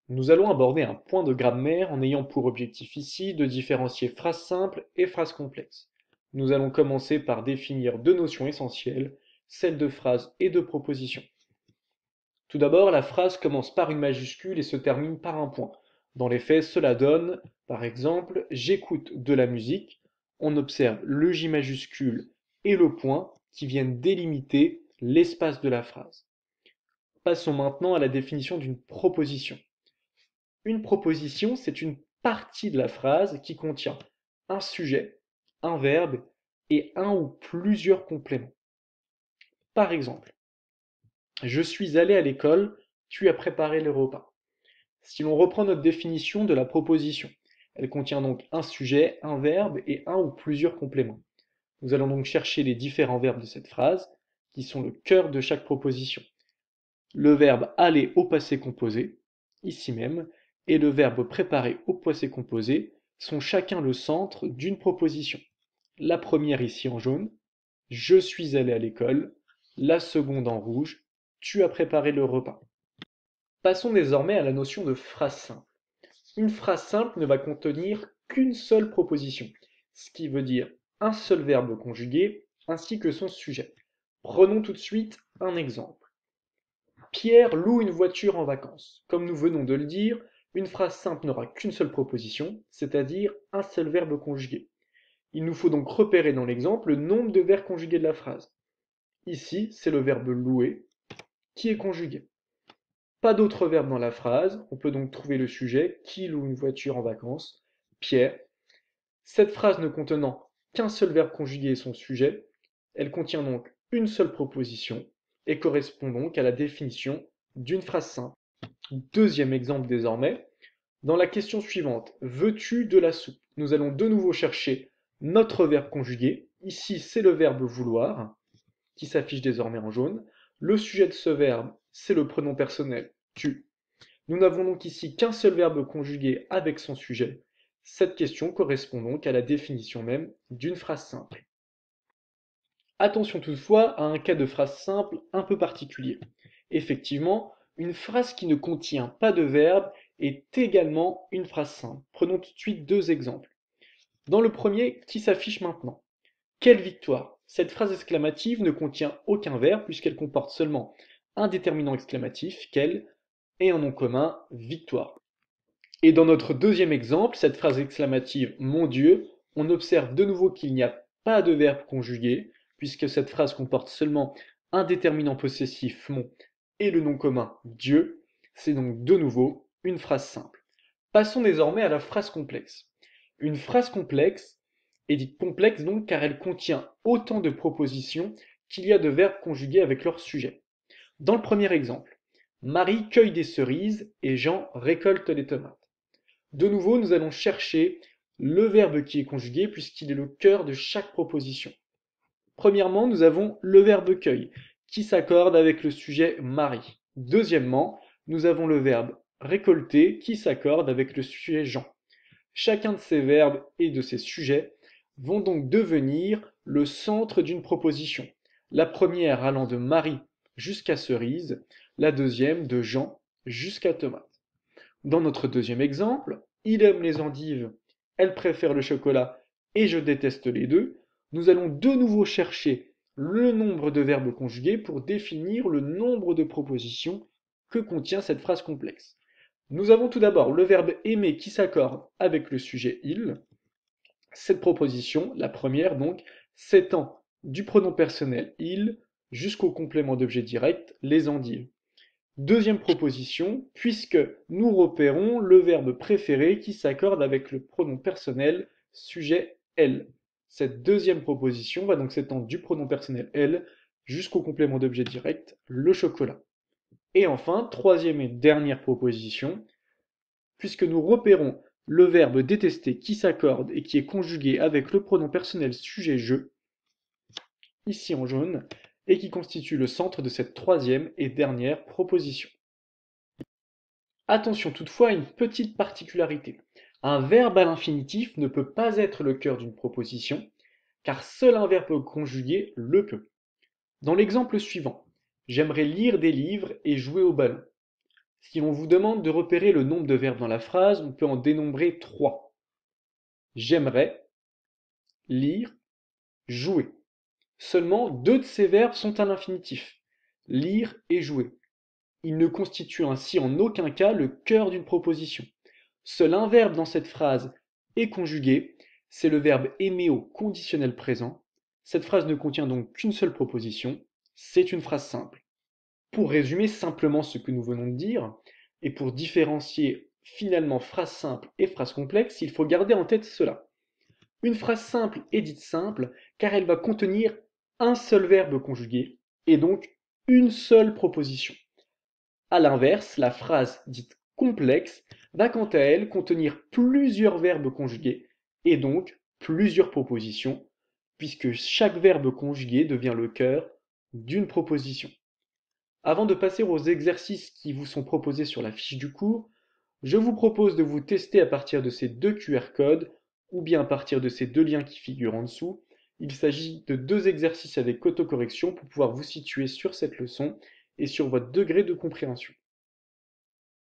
Nous allons aborder un point de grammaire en ayant pour objectif ici de différencier phrase simple et phrase complexe. Nous allons commencer par définir deux notions essentielles, celles de phrase et de proposition. Tout d'abord, la phrase commence par une majuscule et se termine par un point. Dans les faits, cela donne, par exemple, j'écoute de la musique. On observe le J majuscule et le point qui viennent délimiter l'espace de la phrase. Passons maintenant à la définition d'une proposition. Une proposition, c'est une partie de la phrase qui contient un sujet, un verbe et un ou plusieurs compléments. Par exemple, je suis allé à l'école, tu as préparé le repas. Si l'on reprend notre définition de la proposition, elle contient donc un sujet, un verbe et un ou plusieurs compléments. Nous allons donc chercher les différents verbes de cette phrase, qui sont le cœur de chaque proposition. Le verbe aller au passé composé, ici même, et le verbe préparer au passé composé sont chacun le centre d'une proposition. La première ici en jaune, je suis allé à l'école, la seconde en rouge, tu as préparé le repas. Passons désormais à la notion de phrase simple. Une phrase simple ne va contenir qu'une seule proposition, ce qui veut dire un seul verbe conjugué ainsi que son sujet. Prenons tout de suite un exemple. Pierre loue une voiture en vacances. Comme nous venons de le dire, une phrase simple n'aura qu'une seule proposition, c'est-à-dire un seul verbe conjugué. Il nous faut donc repérer dans l'exemple le nombre de verbes conjugués de la phrase. Ici, c'est le verbe louer qui est conjugué. Pas d'autres verbes dans la phrase, on peut donc trouver le sujet qui loue une voiture en vacances, Pierre. Cette phrase ne contenant qu'un seul verbe conjugué et son sujet, elle contient donc une seule proposition et correspond donc à la définition d'une phrase simple. Deuxième exemple désormais, dans la question suivante, veux-tu de la soupe? Nous allons de nouveau chercher notre verbe conjugué. Ici, c'est le verbe vouloir, qui s'affiche désormais en jaune. Le sujet de ce verbe, c'est le pronom personnel tu. Nous n'avons donc ici qu'un seul verbe conjugué avec son sujet. Cette question correspond donc à la définition même d'une phrase simple. Attention toutefois à un cas de phrase simple un peu particulier. Effectivement, une phrase qui ne contient pas de verbe est également une phrase simple. Prenons tout de suite deux exemples. Dans le premier, qui s'affiche maintenant. Quelle victoire! Cette phrase exclamative ne contient aucun verbe puisqu'elle comporte seulement un déterminant exclamatif, quel, et un nom commun, victoire. Et dans notre deuxième exemple, cette phrase exclamative mon Dieu, on observe de nouveau qu'il n'y a pas de verbe conjugué, puisque cette phrase comporte seulement un déterminant possessif mon et le nom commun Dieu. C'est donc de nouveau une phrase simple. Passons désormais à la phrase complexe. Une phrase complexe est dite complexe donc car elle contient autant de propositions qu'il y a de verbes conjugués avec leur sujet. Dans le premier exemple, Marie cueille des cerises et Jean récolte les tomates. De nouveau, nous allons chercher le verbe qui est conjugué puisqu'il est le cœur de chaque proposition. Premièrement, nous avons le verbe cueille qui s'accorde avec le sujet Marie. Deuxièmement, nous avons le verbe récolter qui s'accorde avec le sujet Jean. Chacun de ces verbes et de ces sujets vont donc devenir le centre d'une proposition. La première allant de Marie jusqu'à cerise, la deuxième de Jean jusqu'à tomate. Dans notre deuxième exemple, il aime les endives, elle préfère le chocolat et je déteste les deux. Nous allons de nouveau chercher le nombre de verbes conjugués pour définir le nombre de propositions que contient cette phrase complexe. Nous avons tout d'abord le verbe aimer qui s'accorde avec le sujet il. Cette proposition, la première donc, s'étend du pronom personnel il jusqu'au complément d'objet direct les endives. Deuxième proposition, puisque nous repérons le verbe préféré qui s'accorde avec le pronom personnel sujet elle. Cette deuxième proposition va donc s'étendre du pronom personnel elle jusqu'au complément d'objet direct le chocolat. Et enfin, troisième et dernière proposition, puisque nous repérons le verbe détester qui s'accorde et qui est conjugué avec le pronom personnel sujet je, ici en jaune, et qui constitue le centre de cette troisième et dernière proposition. Attention toutefois à une petite particularité. Un verbe à l'infinitif ne peut pas être le cœur d'une proposition, car seul un verbe conjugué le peut. Dans l'exemple suivant, j'aimerais lire des livres et jouer au ballon. Si l'on vous demande de repérer le nombre de verbes dans la phrase, on peut en dénombrer 3. J'aimerais, lire, jouer. Seulement 2 de ces verbes sont à l'infinitif, lire et jouer. Ils ne constituent ainsi en aucun cas le cœur d'une proposition. Seul un verbe dans cette phrase est conjugué, c'est le verbe aimer au conditionnel présent. Cette phrase ne contient donc qu'une seule proposition, c'est une phrase simple. Pour résumer simplement ce que nous venons de dire, et pour différencier finalement phrase simple et phrase complexe, il faut garder en tête cela. Une phrase simple est dite simple car elle va contenir un seul verbe conjugué et donc une seule proposition. A l'inverse, la phrase dite complexe va quant à elle contenir plusieurs verbes conjugués et donc plusieurs propositions, puisque chaque verbe conjugué devient le cœur d'une proposition. Avant de passer aux exercices qui vous sont proposés sur la fiche du cours, je vous propose de vous tester à partir de ces 2 QR codes ou bien à partir de ces 2 liens qui figurent en dessous. Il s'agit de 2 exercices avec autocorrection pour pouvoir vous situer sur cette leçon et sur votre degré de compréhension.